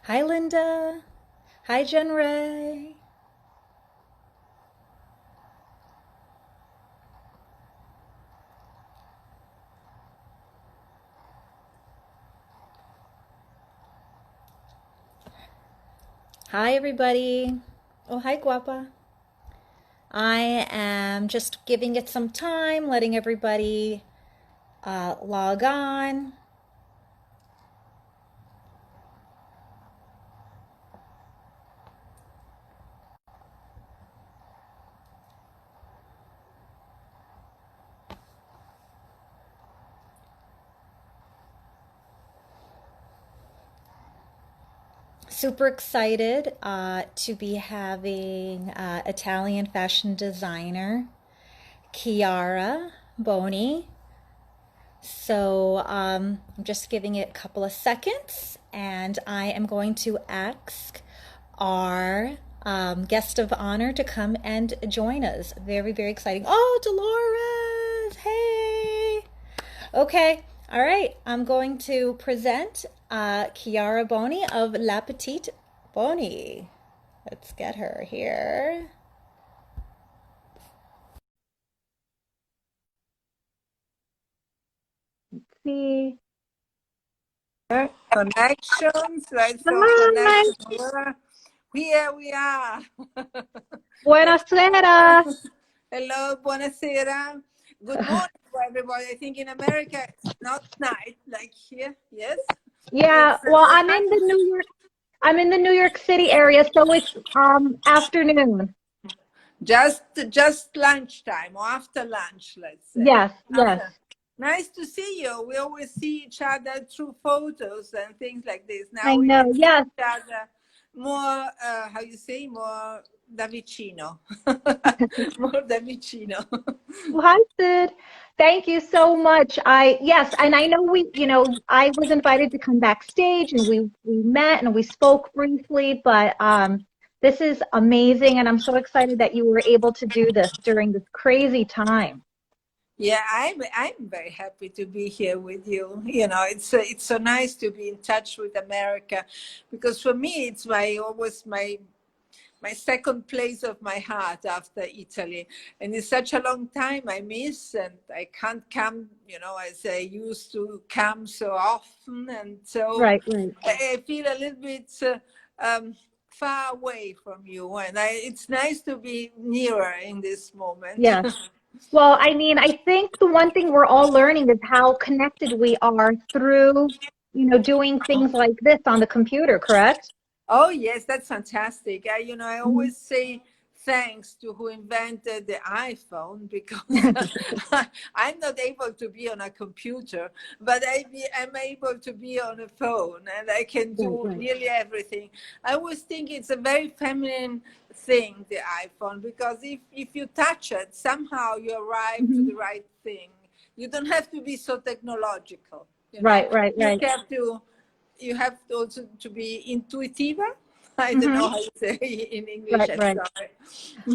Hi, Linda. Hi, Jen Ray. Hi, everybody. Oh, hi, Guapa. I am just giving it some time, letting everybody log on. Super excited to be having Italian fashion designer Chiara Boni. So I'm just giving it a couple of seconds, and I am going to ask our guest of honor to come and join us. Very, very exciting. Oh, Dolores! Hey! Okay, all right. I'm going to present Chiara Boni of La Petite Boni. Let's get her here. Let's see. Connections, right? So Hi, connection. Here we are. buonasera. Hello, buonasera. Good morning to everybody. I think in America it's not night like here. Yes, Yeah, it's well, what time? I'm in the New York City area, so it's afternoon. Just lunchtime or after lunch, let's say. Yes, yes. After. Nice to see you. We always see each other through photos and things like this. I Now we know. can see Yes. each other more, how you say, more da vicino. More da vicino. Well, hi, Sid. Thank you so much. Yes, and I know I was invited to come backstage and we met and we spoke briefly, but this is amazing and I'm so excited that you were able to do this during this crazy time. Yeah, I'm very happy to be here with you. You know, it's so nice to be in touch with America, because for me it's my second place of my heart after Italy. And it's such a long time I miss, and I can't come, as I used to come so often. And so Right, right. I feel a little bit far away from you. And it's nice to be nearer in this moment. Yes. Well, I mean, I think the one thing we're all learning is how connected we are through, doing things like this on the computer, correct? Oh, yes, that's fantastic. I Mhm. always say thanks to who invented the iPhone, because I'm not able to be on a computer, but I'm able to be on a phone, and I can Right, do right. nearly everything. I always think it's a very feminine thing, the iPhone, because if you touch it, somehow you arrive to Mhm. the right thing. You don't have to be so technological, Right, right, you right. have to you have to also to be intuitive. I don't know Hmm. how to say in English. Right, I'm right. sorry.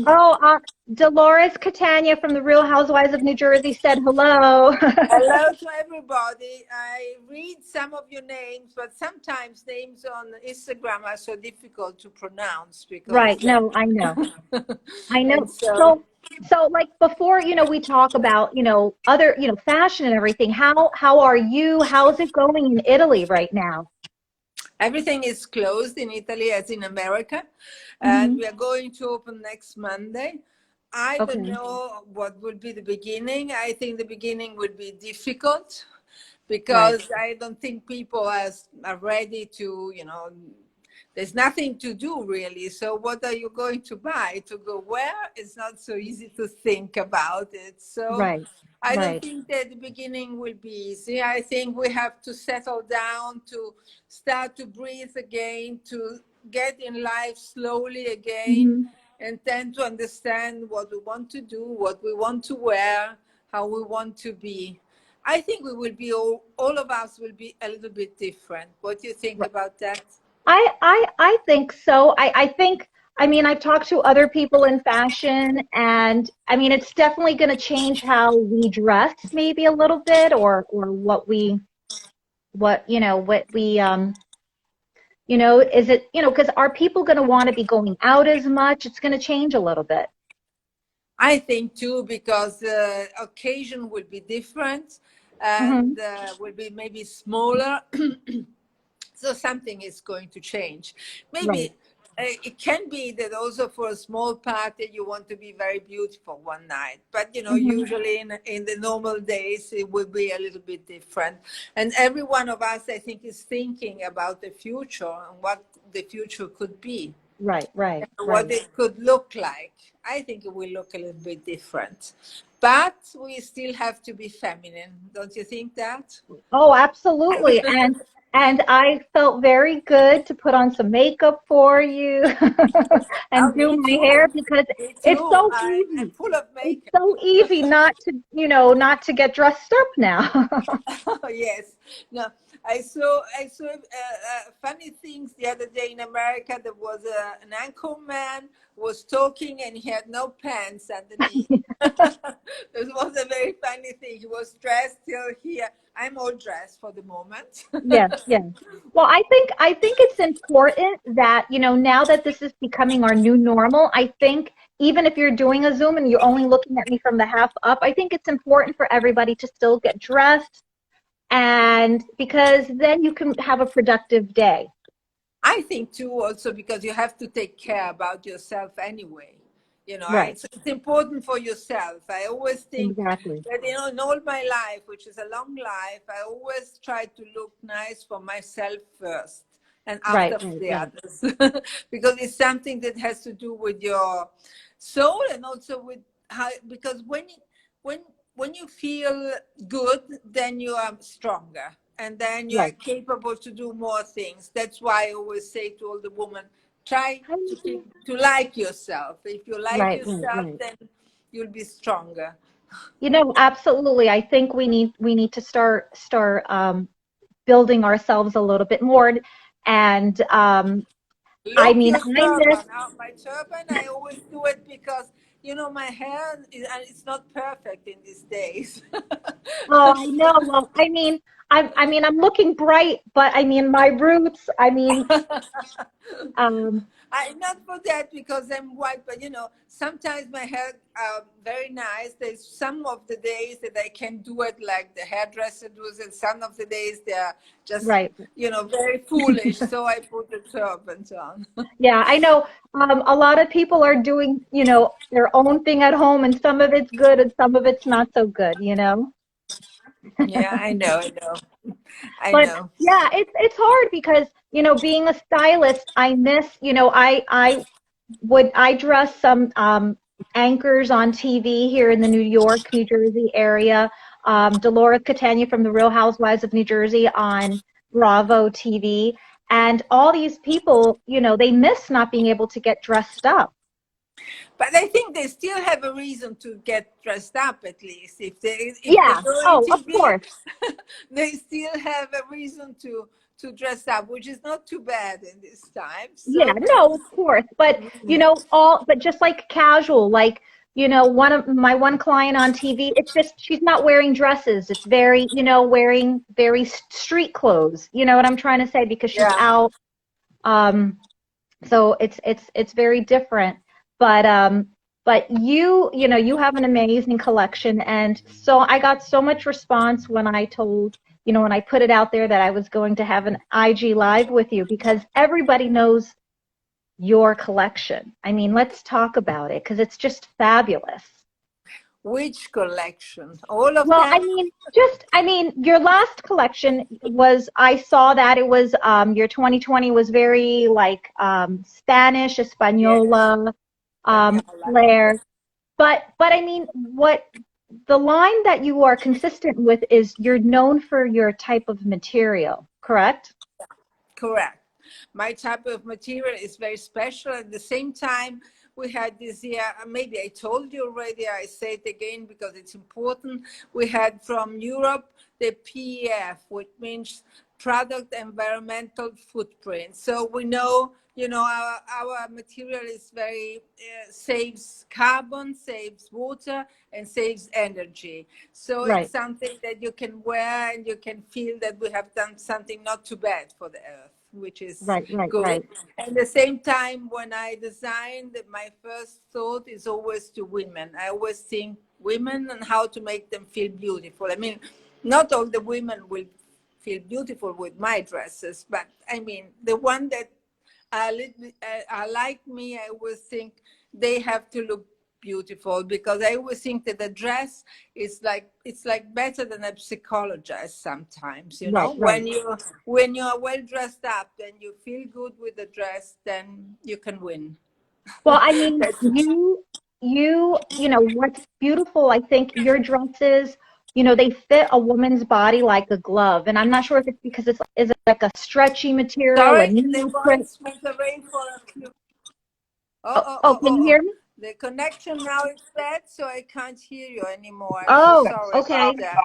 Oh, Dolores Catania from the Real Housewives of New Jersey said hello. Hello to everybody. I read some of your names, but sometimes names on Instagram are so difficult to pronounce Right. because. No, I know. I And know. so So like before, we talk about, other, fashion and everything. How are you? How's it going in Italy right now? everything is closed in Italy as in America, and Hmm. we are going to open next Monday. I don't Okay. know what will be the beginning. I think the beginning will be difficult, Right. because I don't think people are ready to, there's nothing to do really. So what are you going to buy? To go where? It's not so easy to think about it. So Right. I don't Right. think that the beginning will be easy. I think we have to settle down, to start to breathe again, to get in life slowly again, Hmm. and then to understand what we want to do, what we want to wear, how we want to be. I think we will be all of us will be a little bit different. What do you think about that? I think so. I think, I mean, I've talked to other people in fashion, and I mean, it's definitely going to change how we dress, maybe a little bit, or what we You know, is it, you know, because are people going to want to be going out as much? It's going to change a little bit. I think too, because the occasion will be different Hmm. and will be maybe smaller. So something is going to change. Right. Maybe it can be that also for a small party you want to be very beautiful one night, but you know, Hmm. usually in the normal days it will be a little bit different. And every one of us, I think, is thinking about the future and what the future could be, Right, right, what right. it could look like. I think it will look a little bit different, but we still have to be feminine. Don't you think that? Oh, absolutely. And I felt very good to put on some makeup for you Oh, and do me my hair too. because Me it's too. so I'm easy. full of It's makeup. so easy not to, you know, not to get dressed up now. Yes. No, I saw funny things the other day in America. There was an anchor man was talking and he had no pants underneath. It was a very funny thing. He was dressed till here. I'm all dressed for the moment. Yes, yes. Well, I think it's important that, you know, now that this is becoming our new normal, I think even if you're doing a Zoom and you're only looking at me from the half up, I think it's important for everybody to still get dressed and because then you can have a productive day. I think too, also because you have to take care about yourself anyway. You know, Right. it's important for yourself. I always think Exactly. that, you know, in all my life, which is a long life, I always try to look nice for myself first and Right, after for right, the right. others. Because it's something that has to do with your soul and also with how, because when, when you feel good, then you are stronger and then you are Right. capable to do more things. That's why I always say to all the women, try to I- keep to like yourself. If you like Right, right, yourself, right. then you'll be stronger. You know, absolutely. I think we need to start building ourselves a little bit more. And I Look, mean, your I miss. turban. Now, my turban, I always do it because, you know, my hair is, and it's not perfect in these days. Oh, I know. Well, I mean, I'm looking bright, but I mean, my roots. I mean, um, I not for that because I'm white, but you know, sometimes my hair very nice. There's some of the days that I can do it like the hairdresser does, and some of the days they're just, right. you know, very foolish. So I put the turbans on. Yeah, I know. A lot of people are doing, you know, their own thing at home, and some of it's good and some of it's not so good, you know. Yeah, I know, I know, I But know. yeah, it's hard because, you know, being a stylist, I miss, you know, I dress some anchors on TV here in the New York, New Jersey area. Dolores Catania from The Real Housewives of New Jersey on Bravo TV. And all these people, you know, they miss not being able to get dressed up. But I think they still have a reason to get dressed up at least. If they Yeah. go in Oh, of TV, course. they still have a reason to dress up, which is not too bad in this time. Yeah, So no, of course. But, you know, but just like casual, like, you know, one client on TV, it's just she's not wearing dresses. It's very, you know, wearing very street clothes. You know what I'm trying to say? Because she's yeah. out. Um, so it's very different. But you know, you have an amazing collection, and so I got so much response when I told, you know, when I put it out there that I was going to have an IG live with you because everybody knows your collection. I mean, let's talk about it because it's just fabulous. Which collection? All of Well, them? I mean, your last collection was, I saw that it was, your 2020 was very like, Spanish, Yes, Española, Daniela. flair. But I mean, what the line that you are consistent with is you're known for your type of material, correct? Correct. My type of material is very special. At the same time, we had this year, maybe I told you already, I say it again because it's important. We had from Europe the PEF, which means product environmental footprint. So we know, you know, our material is very, saves carbon, saves water, and saves energy. So it's Right. something that you can wear and you can feel that we have done something not too bad for the earth. which is Right, right, good. right. At the same time, when I designed, my first thought is always to women. I always think women and how to make them feel beautiful. I mean, not all the women will feel beautiful with my dresses, but I mean, the one that are like me, I always think they have to look beautiful, because I always think that the dress is like, it's like better than a psychologist sometimes, you Right, know, right. when you are well dressed up and you feel good with the dress, then you can win. Well, I mean, That's you know, what's beautiful, I think your dresses, you know, they fit a woman's body like a glove. And I'm not sure if it's because is it like a stretchy material, a sorry, the neoprene. voice went away for a few. Oh, oh, can you Oh. hear me? The connection now is bad, so I can't hear you anymore. I'm so Oh, sorry okay. about that.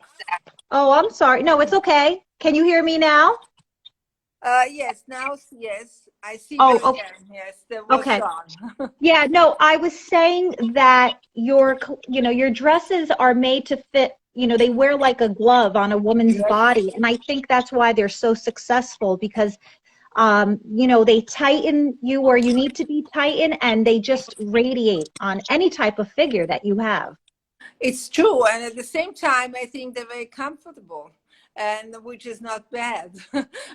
Oh, I'm sorry. No, it's okay. Can you hear me now? Yes, now, yes, I see you Oh, again. Yes, that was okay. gone. Yeah, no, I was saying that you know, your dresses are made to fit, you know, they wear like a glove on a woman's body. And I think that's why they're so successful because, you know, they tighten you where you need to be tightened and they just radiate on any type of figure that you have. It's true, and at the same time, I think they're very comfortable, and which is not bad.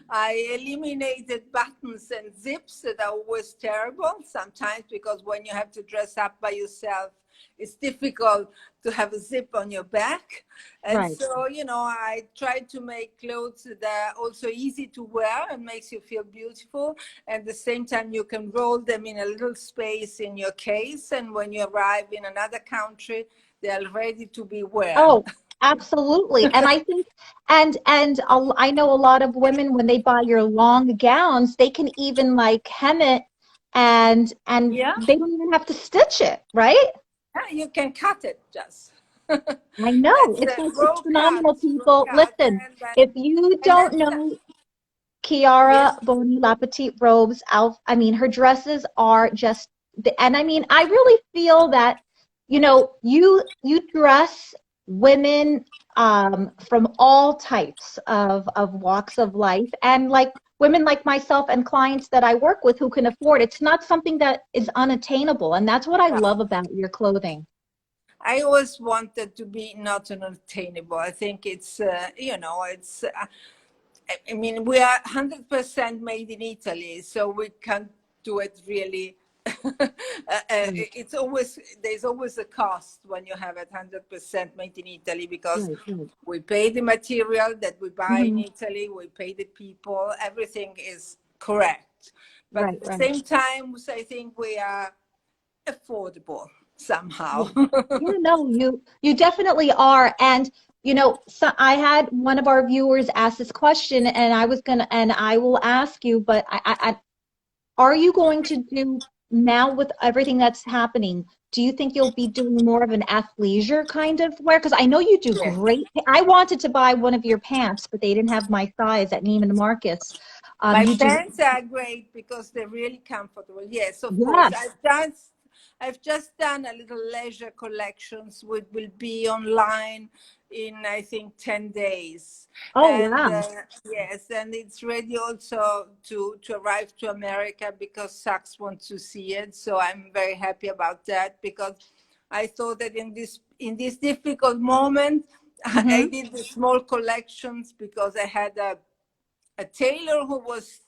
I eliminated buttons and zips that are always terrible sometimes, because when you have to dress up by yourself, it's difficult to have a zip on your back. And Right. so, you know, I try to make clothes that are also easy to wear and makes you feel beautiful. At the same time, you can roll them in a little space in your case, and when you arrive in another country, they are ready to be worn. Oh, absolutely. And I think, I know a lot of women when they buy your long gowns, they can even like hem it and Yeah, they don't even have to stitch it, right? yeah, you can cut it just. I know. That's It's like it's phenomenal, raw people. cut, Listen, and then if you and don't that's know yes. Chiara Boni La Petite Robes, I mean, her dresses are just, and I mean, I really feel that, you know, you dress women from all types of walks of life, and like women like myself and clients that I work with who can afford. It's not something that is unattainable, and that's what I love about your clothing. I always wanted to be not unattainable. I think it's, you know, it's, I mean, we are 100% made in Italy, so we can't do it really. Right, It's always, there's always a cost when you have it 100% made in Italy, because right, right. we pay the material that we buy in Hmm. Italy, we pay the people, everything is correct. But Right, at the right. same time, I think we are affordable somehow. Yeah. Yeah, no, you definitely are. And you know, so I had one of our viewers ask this question, and and I will ask you, but are you going to do now with everything that's happening? Do you think you'll be doing more of an athleisure kind of wear? Because I know you do Yes. great. I wanted to buy one of your pants, but they didn't have my size at Neiman Marcus. My You do, pants are great because they're really comfortable. Yes, of course. yes. I've just done a little leisure collections, which will be online in, I think, 10 days. Oh, And wow. yes, and it's ready also to arrive to America, because Saks wants to see it. So I'm very happy about that, because I thought that in this difficult moment, I Hmm. did the small collections because I had a tailor who was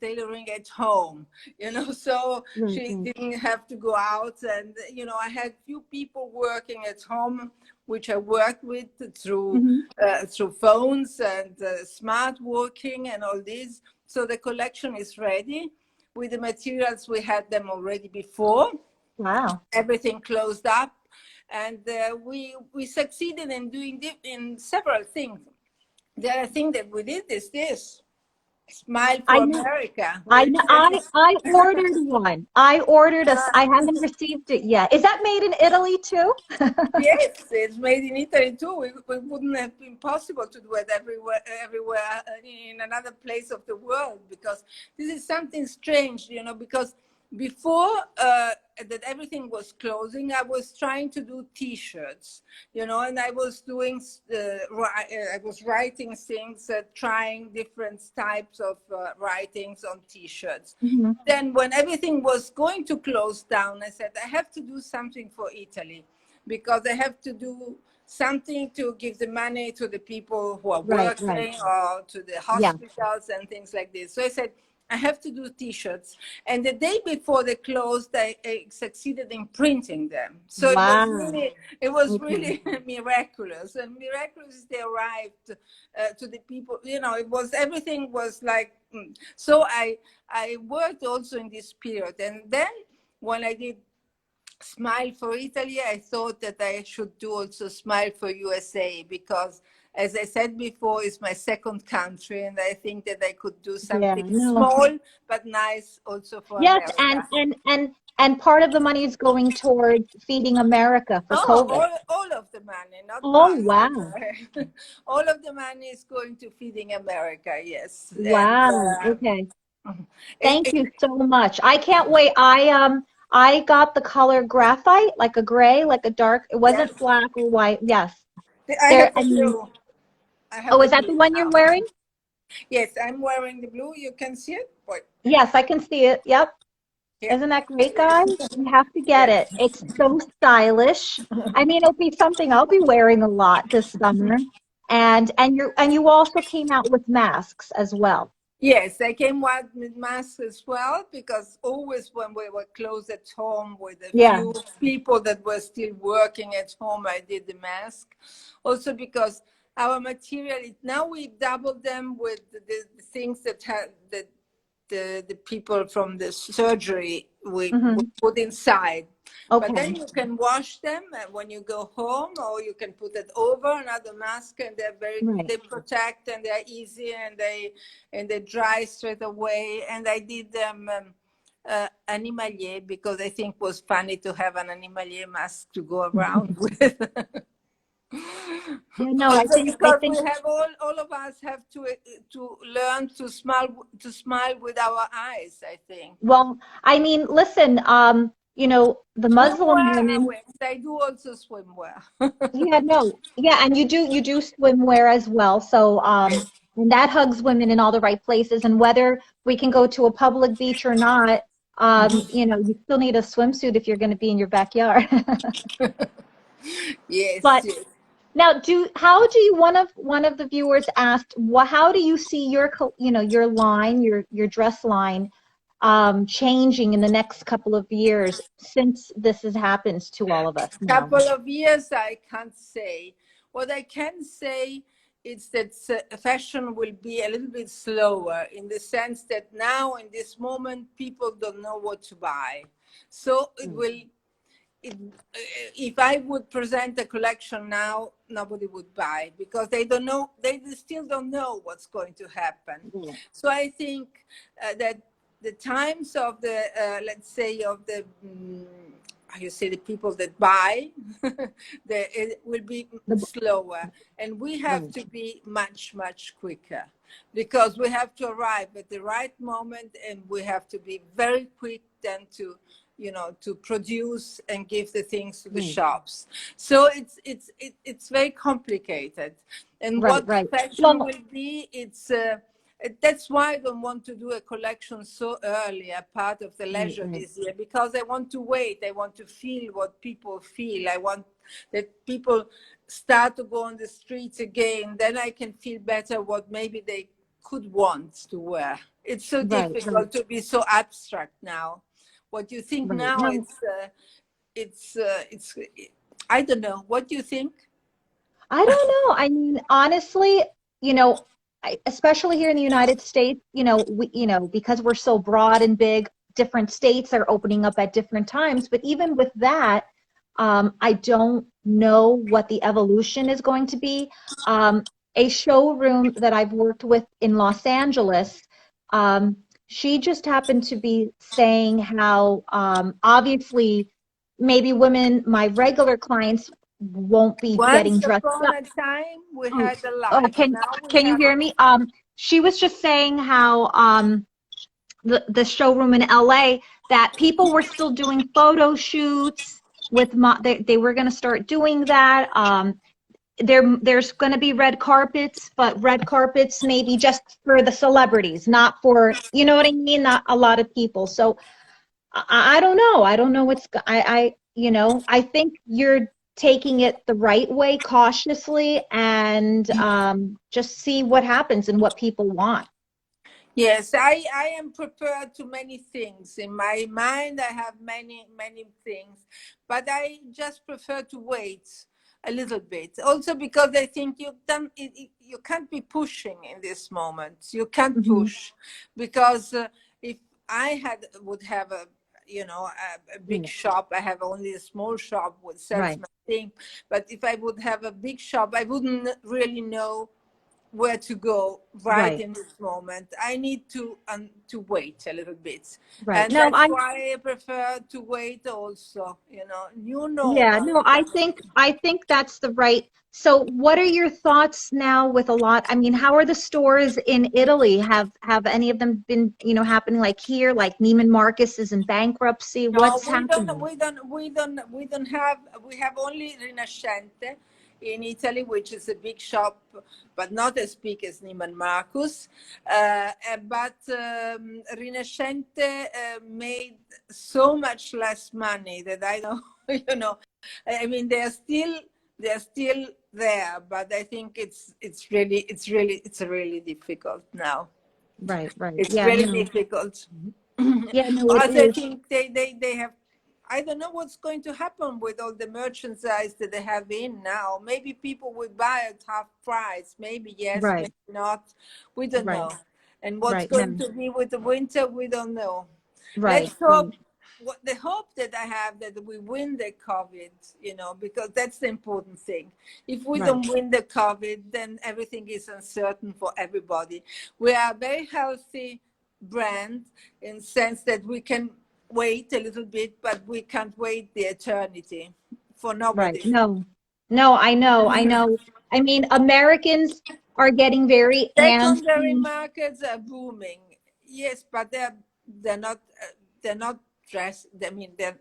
tailoring at home, you know, so Right, she right. didn't have to go out. And, you know, I had few people working at home, which I worked with Hmm. through phones and smart working and all this. So the collection is ready with the materials. We had them already before. Wow. Everything closed up. And we succeeded in doing in several things. The other thing that we did is this Smile I for know. America, I which know. I ordered one. I ordered a. uh, I haven't received it yet. Is that made in Italy too? yes, it's made in Italy too. We wouldn't have been possible to do it everywhere in another place of the world, because this is something strange, you know, because before that everything was closing, I was trying to do T-shirts, you know, and I was doing, I was writing things, trying different types of writings on T-shirts. Mm-hmm. Then when everything was going to close down, I said, I have to do something for Italy, because I have to do something to give the money to the people who are Right, right. working, or to the Yeah. hospitals and things like this. So I said, I have to do T-shirts. And the day before they closed, I succeeded in printing them. So Wow. it was Okay. really miraculous. And miraculous, they arrived to the people. You know, it was, everything was like, so I worked also in this period. And then when I did Smile for Italy, I thought that I should do also Smile for USA, because as I said before, it's my second country, and I think that I could do Yeah, something no. small but nice also for Yes, America. and part of the money is going towards feeding America for Oh, COVID. all of the money, not Oh, part. wow. All of the money is going to feeding America, yes. And Wow. Okay. it, Thank it, you so much. I can't wait. I got the color graphite, like a gray, like a dark. It yes, wasn't black or white. Yes. I There, have I the mean, blue. I have oh, the is that the blue one you're now. wearing? Yes, I'm wearing the blue. You can see it. Wait, Yes, I can see it. Yep. here. Isn't that great, guys? You have to get Yes. it. It's so stylish. I mean, it'll be something I'll be wearing a lot this summer. And you also came out with masks as well. Yes, I came out with masks as well, because always when we were closed at home with a Yeah. few people that were still working at home, I did the mask. Also because our material, now we doubled them with the things that had the people from the surgery we Hmm. put inside. But Okay. then you can wash them when you go home, or you can put it over another mask, and Right. they protect, and they're easy, and they dry straight away. And I did them animalier, because I think it was funny to have an animalier mask to go around with. Yeah, no, Also I because we think, have all of us have to learn to smile with our eyes, I think. well, I mean, listen, the Muslim Swimwear, women, I do also swimwear. yeah, no, yeah, and you do swimwear as well. So, and that hugs women in all the right places. And whether we can go to a public beach or not, you still need a swimsuit if you're going to be in your backyard. Yes, But yes. now, how do you, one of the viewers asked, how do you see your line, your dress line, changing in the next couple of years since this has happened to all of us now? Couple of years, I can't say. What I can say is that fashion will be a little bit slower, in the sense that now, in this moment, people don't know what to buy. So if I would present a collection now, nobody would buy, because they don't know, they still don't know what's going to happen. Mm. So I think that the times of the, let's say, of the, how you say, the people that buy, it will be slower. And we have to be much, much quicker, because we have to arrive at the right moment, and we have to be very quick then to produce and give the things to the shops. So it's very complicated. And Right, what right. fashion Well, will be, that's why I don't want to do a collection so early, a part of the right, leisure right. this year, because I want to wait. I want to feel what people feel. I want that people start to go on the streets again. Then I can feel better what maybe they could want to wear. It's so Right, right, difficult to be so abstract now. What you think right. now, No, it's I don't know. What do you think? I don't know. I mean, honestly, you know, especially here in the United States, because we're so broad and big, different states are opening up at different times. But even with that, I don't know what the evolution is going to be. A showroom that I've worked with in Los Angeles, she just happened to be saying how obviously maybe women, my regular clients, won't be getting Once dressed upon up. a time, we Oh, had a oh, life. can Now we can you have hear me? She was just saying how the showroom in LA, that people were still doing photo shoots with they were going to start doing that. There's going to be red carpets, but red carpets maybe just for the celebrities, not for, you know what I mean? Not a lot of people. So I don't know. I don't know what's, you know, I think you're taking it the right way, cautiously, and just see what happens and what people want. Yes, I am prepared to many things. In my mind, I have many things, but I just prefer to wait a little bit. Also because I think you can't be pushing in this moment. You can't Hmm. push because if I would have a big Right. shop, I have only a small shop which sells Right. my thing. But if I would have a big shop, I wouldn't really know where to go right Right. in this moment. I need to wait a little bit, Right. and No, that's why I prefer to wait. Also, new yeah, normal. no, I think that's the right. So what are your thoughts now with a lot? I mean, how are the stores in Italy? Have any of them been, happening like here, like Neiman Marcus is in bankruptcy? No, What's happening? we don't have. We have only Rinascente in Italy, which is a big shop, but not as big as Neiman Marcus. But Rinascente made so much less money that I don't, I mean, they're still there, but I think it's really difficult now. Right, right. It's Yeah, really no. difficult. Yeah, no, it But I is. think they have, I don't know what's going to happen with all the merchandise that they have in now. Maybe people will buy at half price. Maybe yes, Right, maybe not. We don't right, know. And what's right. going No, to be with the winter, we don't know. right, Let's hope. right, The hope that I have that we win the COVID, because that's the important thing. If we right, don't win the COVID, then everything is uncertain for everybody. We are a very healthy brand in the sense that we can wait a little bit, but we can't wait the eternity for right. nobody. No, no, I know, I know. I mean, Americans are getting very Secondary antsy. markets are booming. Yes, but they're not dressed. I mean, they're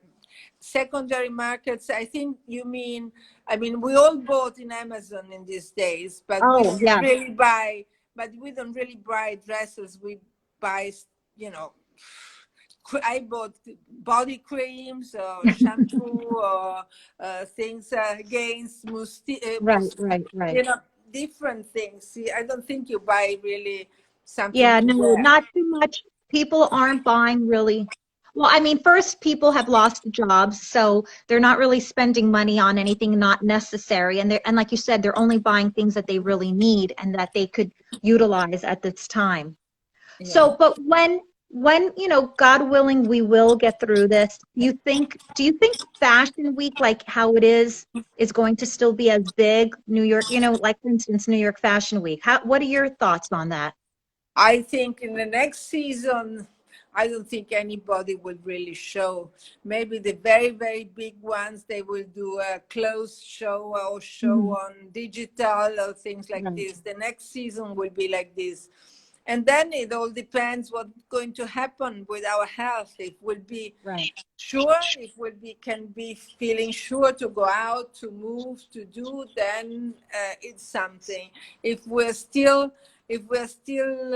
secondary markets. I mean, we all bought in Amazon in these days, but we Oh, don't yeah. really buy. But we don't really buy dresses. We buy, you know. I bought body creams or shampoo or things against Right, right, right. you know, different things. See, I don't think you buy really something Yeah, to no, wear. not too much. People aren't buying really. Well, I mean, first, people have lost jobs, so they're not really spending money on anything not necessary. And like you said, they're only buying things that they really need and that they could utilize at this time. Yeah. So, but when, God willing, we will get through this. Do you think Fashion Week, like how it is going to still be as big? New York, like for instance, New York Fashion Week. What are your thoughts on that? I think in the next season, I don't think anybody will really show. Maybe the very, very big ones, they will do a closed show or show Mhm. on digital or things like Right, this. The next season will be like this. And then it all depends what's going to happen with our health. It will be right, sure, can be feeling sure to go out, to move, to do, then it's something. If we're still if we're still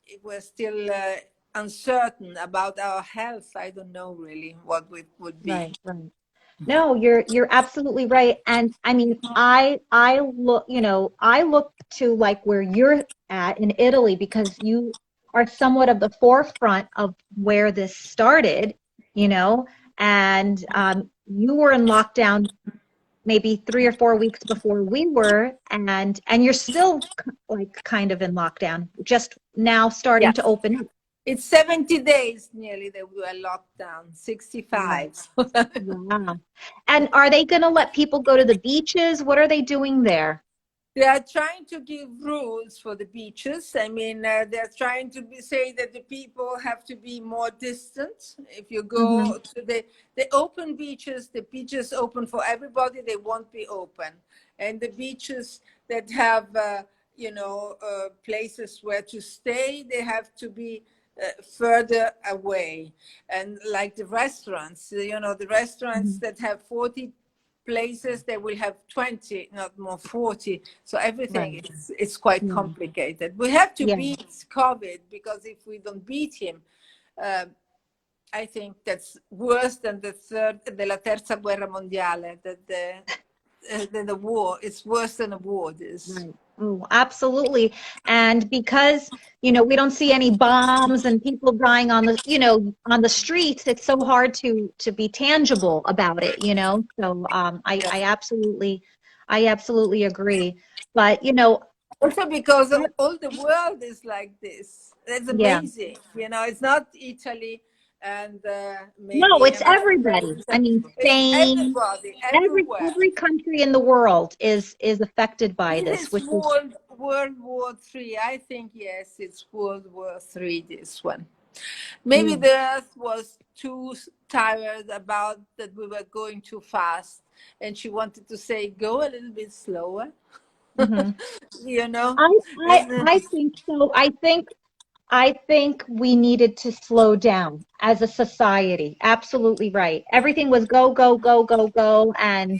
if we're still uncertain about our health, I don't know really what it would be. right, right. No, you're absolutely right. And I mean, I look to like where you're at in Italy because you are somewhat of the forefront of where this started, you know, and you were in lockdown maybe 3 or 4 weeks before we were, and you're still like kind of in lockdown, just now starting to open up. It's 70 days nearly that we are locked down, Wow. 65. Wow. And are they going to let people go to the beaches? What are they doing there? They are trying to give rules for the beaches. I mean, they're trying to say that the people have to be more distant. If you Hmm. go to the open beaches, the beaches open for everybody, they won't be open. And the beaches that have, places where to stay, they have to be further away. And like the restaurants, the restaurants Mhm. that have 40 places, they will have 20, not more 40. So everything Right. is quite Yeah. complicated. We have to Yeah. beat COVID, because if we don't beat him, uh, I think that's worse than la terza guerra mondiale, the war. It's worse than a war, this. Right. Oh, absolutely. And because, we don't see any bombs and people dying on the, on the streets, it's so hard to be tangible about it. So I absolutely agree. But, Also because all the world is like this. That's yeah. amazing. It's not Italy and No, maybe it's another everybody. place. I mean, It's Spain, everybody, every everywhere. every country in the world is affected by This this, is which is World War Three. I think yes, it's World War Three. This one. yeah. Maybe the Earth was too tired about that we were going too fast, and she wanted to say, "Go a little bit slower." Mhm. you know, I I and I think so. I think we needed to slow down as a society. Absolutely right. Everything was go, go, go, go, go. And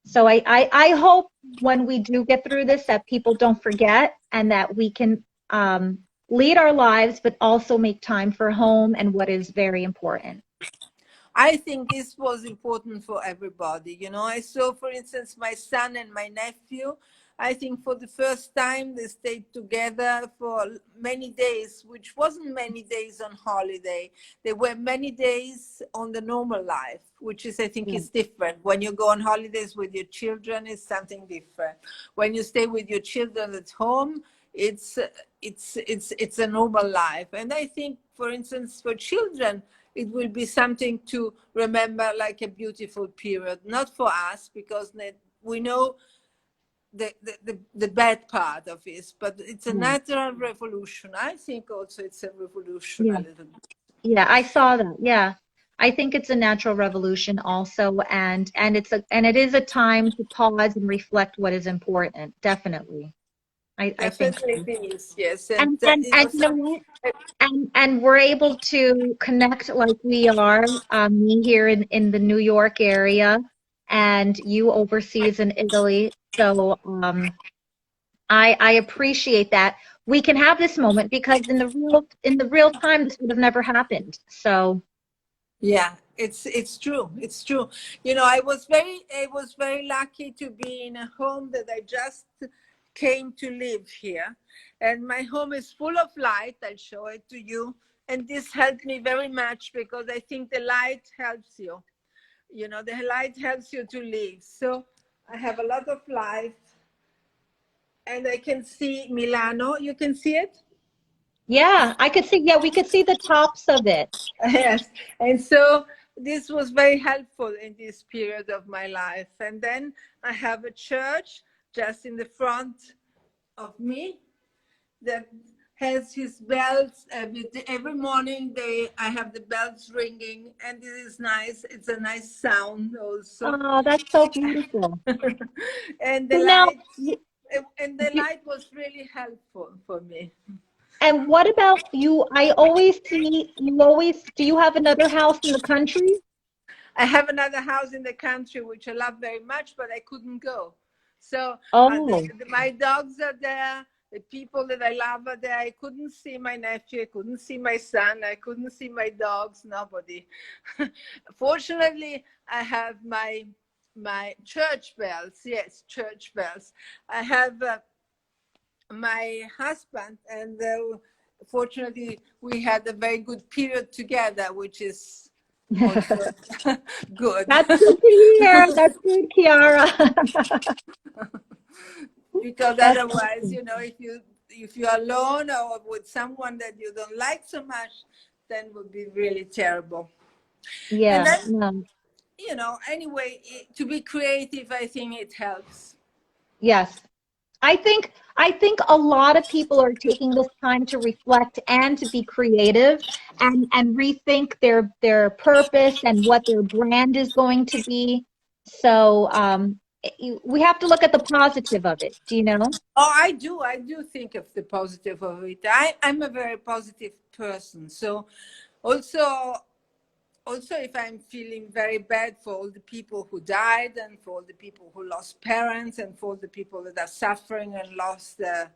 so I hope when we do get through this that people don't forget and that we can lead our lives, but also make time for home and what is very important. I think this was important for everybody. I saw, for instance, my son and my nephew. I think for the first time they stayed together for many days, which wasn't many days on holiday. There were many days on the normal life, which is, I think, Yeah. is different. When you go on holidays with your children, it's something different. When you stay with your children at home, it's a normal life. And I think, for instance, for children, it will be something to remember, like a beautiful period, not for us because we know the bad part of it, but it's a Yeah. natural revolution. I think also it's a revolution a Yeah. little bit. Yeah, I saw that. Yeah. I think it's a natural revolution also, and it is a time to pause and reflect what is important. Definitely. I think Definitely so. it is, yes. And And you know some what? And we're able to connect like we are, me here in the New York area and you overseas in Italy. So I appreciate that. We can have this moment because in the real time this would have never happened. So Yeah, it's true. It's true. I was very lucky to be in a home that I just came to live here, and my home is full of light. I'll show it to you, and this helped me very much because I think the light helps you. The light helps you to live. So I have a lot of light, and I can see Milano. You can see it. yeah, we could see the tops of it. Yes. And so this was very helpful in this period of my life. And then I have a church just in the front of me that has his bells every morning. I have the bells ringing, and it is nice. It's a nice sound also. Oh, that's so beautiful. and the So now, light and the light was really helpful for me. and what about you? I always see you always, do you have another house in the country? I have another house in the country which I love very much, but I couldn't go. So Oh, my dogs are there. The people that I love are there. I couldn't see my nephew. I couldn't see my son. I couldn't see my dogs. Nobody. Fortunately, I have my church bells. Yes, church bells. I have my husband, and fortunately, we had a very good period together, which is also good. that's good to hear. That's good, Chiara. Because That's otherwise, awesome. if you're alone or with someone that you don't like so much, then it would be really terrible. And Yeah, then, no, anyway, to be creative, I think it helps. yes. I think a lot of people are taking this time to reflect and to be creative and rethink their purpose and what their brand is going to be. So we have to look at the positive of it. Do you know? Oh, I do think of the positive of it. I'm a very positive person. So also, also if I'm feeling very bad for all the people who died and for all the people who lost parents and for all the people that are suffering and lost their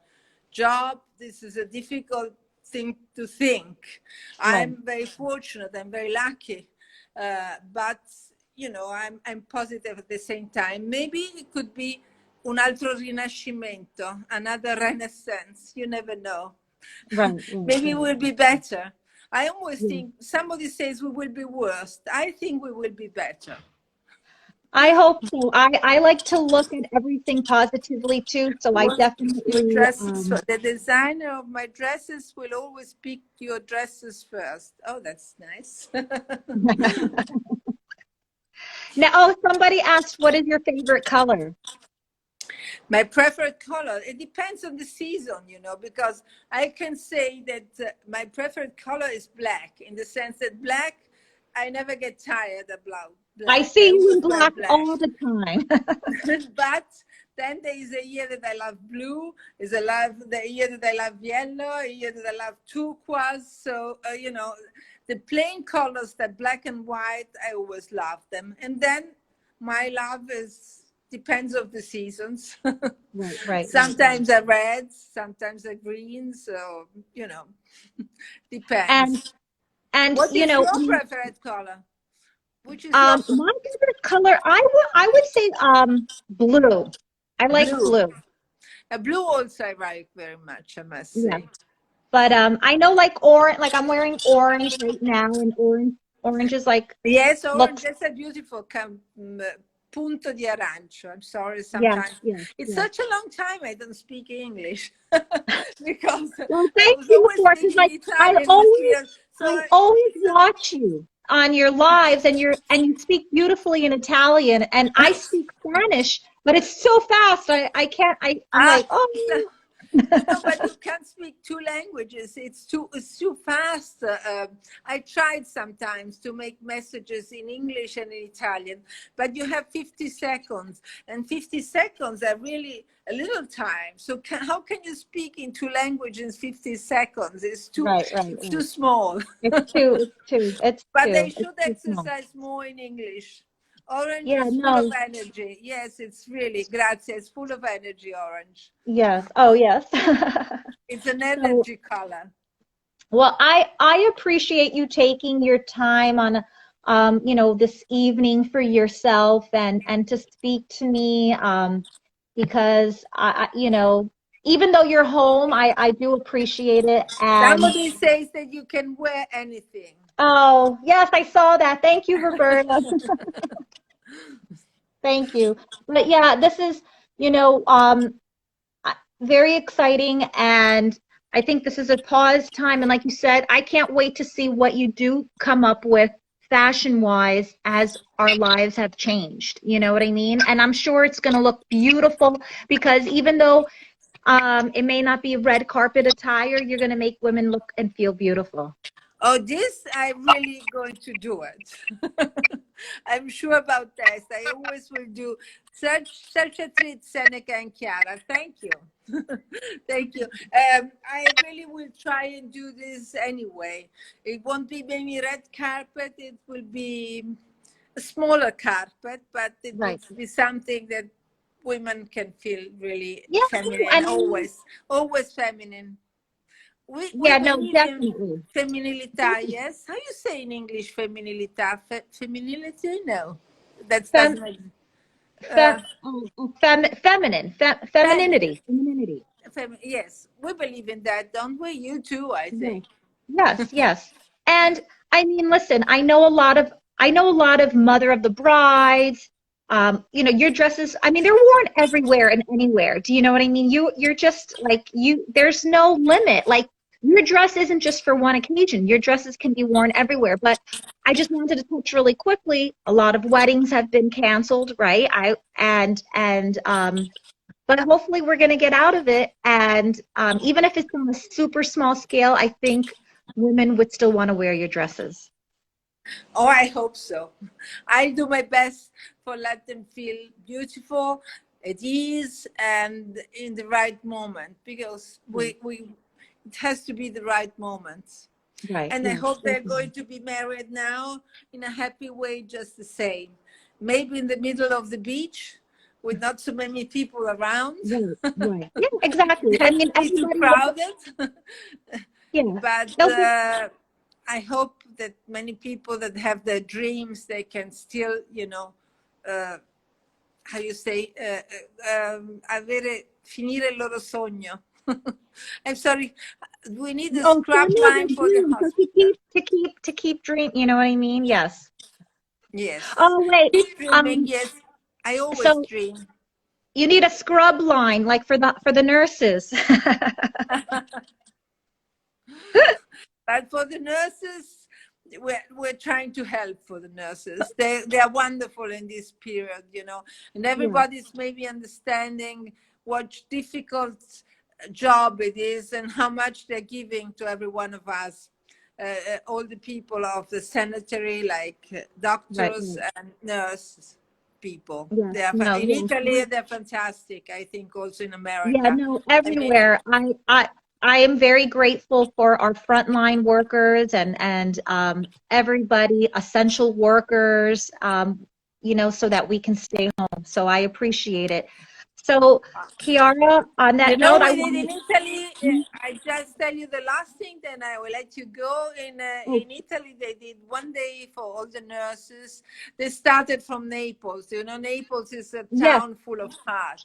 job, this is a difficult thing to think. Right. I'm very fortunate, I'm very lucky, but you know, I'm positive at the same time. Maybe it could be un altro rinascimento, another renaissance, you never know. Right. Right. Maybe Right. we'll be better. I always Yeah. think somebody says we will be worse. I think we will be better. I hope so. I like to look at everything positively too. So I Your definitely dresses, the designer of my dresses will always pick your dresses first. Oh, that's nice. now. Oh, somebody asked, what is your favorite color? My preferred color, it depends on the season, you know, because I can say that my preferred color is black, in the sense that black, I never get tired of I black. see I you in always wear black black. all the time. But then there is a year that I love blue, is a love the year that I love yellow, a year that I love turquoise. So you know, the plain colors, that black and white, I always love them. And then my love is depends of the seasons. Right. Right. Right. Sometimes are reds, sometimes are greens. So you know, And depends. What you is know, your preferred color? Which is your my favorite color, I would say blue. I like blue? blue. Blue also I like very much, I must Yeah. say. But I know like orange, like I'm wearing orange right now, and orange is like Yes, orange, looks. that's a beautiful punto di arancio. I'm sorry, Yes, sometimes. yes, It's yes. such a long time I don't speak English because Well, I thank was you always for because speaking like I Italian this always year. So I always it's a, watch you on your lives, and you speak beautifully in Italian, and I speak Spanish, but it's so fast. I can't. I'm ah, like, oh. so no, but you can't speak two languages. It's too fast. I tried sometimes to make messages in English and in Italian, but you have 50 seconds, and 50 seconds are really a little time. So how can you speak in two languages in 50 seconds? Right, right, It's too right. small. But they It's should too small. exercise more in English. Orange Yeah, is full of no, energy. Yes, it's really, grazie. It's full of energy, orange. yes. Oh, yes. It's an So, energy color. well, I appreciate you taking your time on, this evening for yourself and to speak to me, because even though you're home, I do appreciate it. And Somebody says that you can wear anything. oh, yes, I saw that. Thank you, Roberta. Thank you. But yeah, this is, you know, very exciting, and I think this is a pause time. And like you said, I can't wait to see what you do come up with fashion wise as our lives have changed. You know what I mean? And I'm sure it's going to look beautiful, because even though it may not be red carpet attire, you're going to make women look and feel beautiful. Oh, this I'm really going to do it. I'm sure about that. I always will do such a treat, Seneca and Chiara. Thank you. Thank you. I really will try and do this anyway. It won't be maybe red carpet. It will be a smaller carpet, but it will Right. be something that women can feel really Yeah. feminine. And Always feminine. We yeah, no, believe in definitely. femminilità, yes? How you say in English femminilità? Femminility? No, that Fem, doesn't. fem, Uh, feminine, feminine. femininity, femininity. Yes, we believe in that, don't we? You too, I Yes, think. yes, yes. And I mean, listen, I know a lot of mother of the brides. Your dresses, I mean, they're worn everywhere and anywhere. Do you know what I mean? You're just like there's no limit. Like your dress isn't just for one occasion. Your dresses can be worn everywhere. But I just wanted to touch really quickly. A lot of weddings have been canceled, right? But hopefully we're going to get out of it. And even if it's on a super small scale, I think women would still want to wear your dresses. Oh, I hope so. I do my best for let them feel beautiful, at ease, and in the right moment, because Right, we it has to be the right moment. right, And I yes, hope they're definitely. going to be married now in a happy way, just the same. Maybe in the middle of the beach with not so many people around. Right, right. Yeah, exactly. I Not mean, to be too everybody wants, crowded. yeah. But They'll be, I hope that many people that have their dreams, they can still, uh, how you say, avere, finire il loro sogno. I'm sorry, we need a oh, so scrub no, line their for the dream. So hospital. to keep dream, you know what I mean? Yes. Yes. Oh, wait. Keep dreaming, Um, yes. I always so dream. you need a scrub line, like for the nurses. But for the nurses, we're trying to help for the nurses. They are wonderful in this period, and Yeah, everybody's maybe understanding what difficult job it is and how much they're giving to every one of us. All the people of the sanitary, like right, doctors right. and nurse people. Yes, They are no, in yes. Italy. They're fantastic. I think also in Yeah, America. no, I mean, everywhere. I am very grateful for our frontline workers and everybody, essential workers, so that we can stay home. So I appreciate it. So, Kiara, on you that know, note, I we did want in Italy. to. I just tell you the last thing, then I will let you go. Oh, In Italy, they did one day for all the nurses. They started from Naples. You know, Naples is a yes, town full of heart,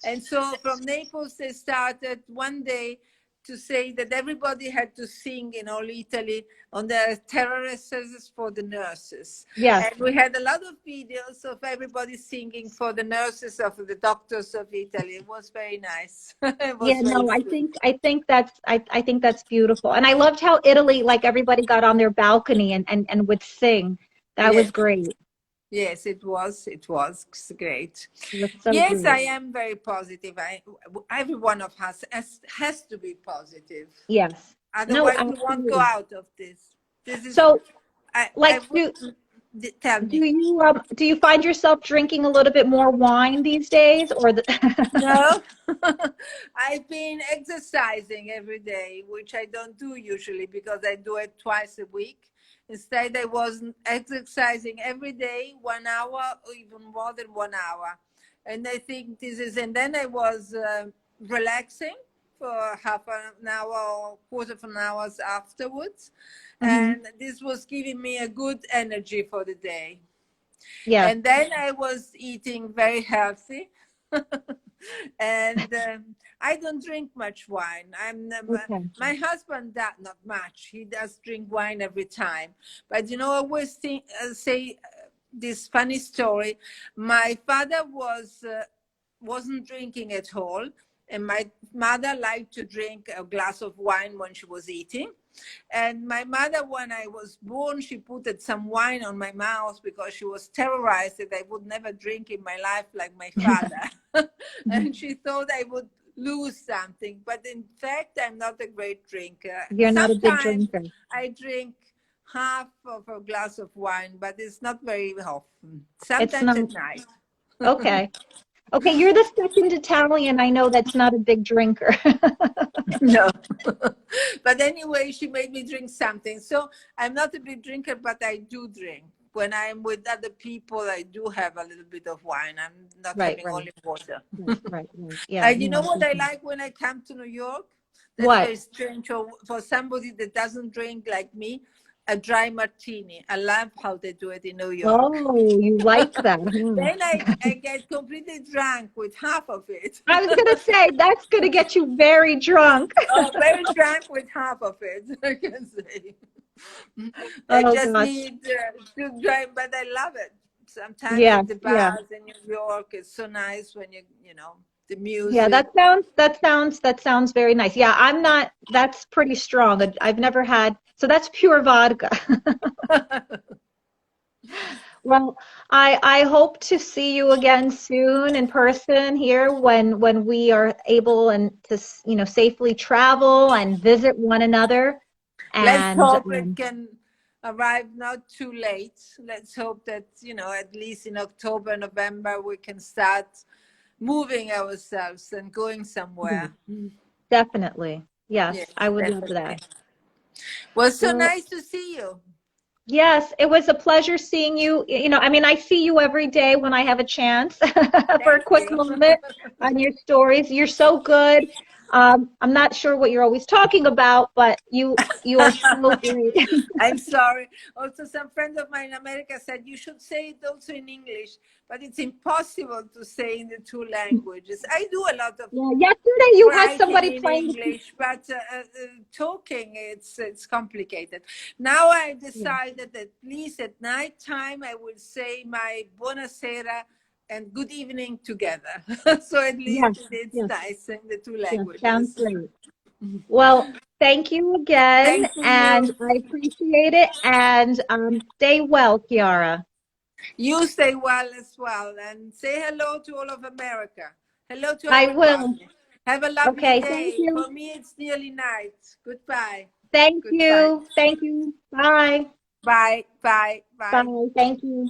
and so from Naples they started one day to say that everybody had to sing in all Italy on the terraces for the nurses. yes. And we had a lot of videos of everybody singing for the nurses of the doctors of Italy. It was very nice. It Yeah, was very no, sweet. I think that's beautiful. And I loved how Italy, like everybody got on their balcony and would sing. That was Yes, great. yes, it was. It was great. It was so Yes, I great. am very positive. Every one of us has to be positive. Yes. No, Otherwise, we won't go absolutely. out of this. This is, So, I like, would tell me. do you find yourself drinking a little bit more wine these days, or the No, I've been exercising every day, which I don't do usually because I do it twice a week. Instead, I was exercising every day, 1 hour or even more than 1 hour. And I think this is, and then I was relaxing for half an hour or quarter of an hour afterwards. Mhm. And this was giving me a good energy for the day. Yes. And then I was eating very healthy. And I don't drink much wine. Okay. My husband does not much. He does drink wine every time. But I always say this funny story. My father wasn't drinking at all, and my mother liked to drink a glass of wine when she was eating. And my mother, when I was born, she put some wine on my mouth because she was terrorized that I would never drink in my life like my father. And she thought I would lose something. But in fact, I'm not a great drinker. You're not a big Sometimes drinker. I drink half of a glass of wine, but it's not very often. It's Sometimes not at night. okay. Okay, you're the second Italian I know that's not a big drinker. No. But anyway, she made me drink something. So I'm not a big drinker, but I do drink. When I'm with other people, I do have a little bit of wine. I'm not Right, having right, only water. right. Yeah, And you know no, what I definitely. like when I come to New York? That's What? very strange for somebody that doesn't drink like me, a dry martini. I love how they do it in New York. Oh, you like that, huh? Then I get completely drunk with half of it. I was gonna say that's gonna get you very drunk. Oh, very drunk with half of it, I can say. I Oh just gosh. need to drive, but I love it. Sometimes Yeah, at the yeah. bars in New York, it's so nice when the Yeah, music. that sounds very nice. Yeah, I'm not that's pretty strong. I've never had so that's pure vodka. Well, I hope to see you again soon in person here when we are able and to safely travel and visit one another. Let's And hope it can arrive not too late. Let's hope that, you know, at least in October, November, we can start moving ourselves and going somewhere. Definitely. Yes, Yes, I would love definitely. that. Well, so Well, nice to see you. yes, it was a pleasure seeing you. You know, I mean, I see you every day when I have a chance for a Thank quick you. moment on your stories. You're so good. I'm not sure what you're always talking about, but you are so great. I'm sorry. Also, some friend of mine in America said you should say it also in English, but it's impossible to say in the two languages. I do a lot of Yeah, yesterday you had writing somebody in playing. English, but talking it's complicated. Now I Yeah, decided that at least at night time I will say my buonasera and good evening together. So at least yes, it's yes, nice in the two yes. Sounds languages. great. Well, thank you again, Thank and you. I appreciate it. And stay well, Chiara. You stay well as well, and say hello to all of America. Hello to I will. everybody. Have a lovely Okay, thank day. you. For me, it's nearly night. Goodbye. Thank Goodbye. you. Thank you. Bye. Bye. Bye. Bye. Bye. Thank you.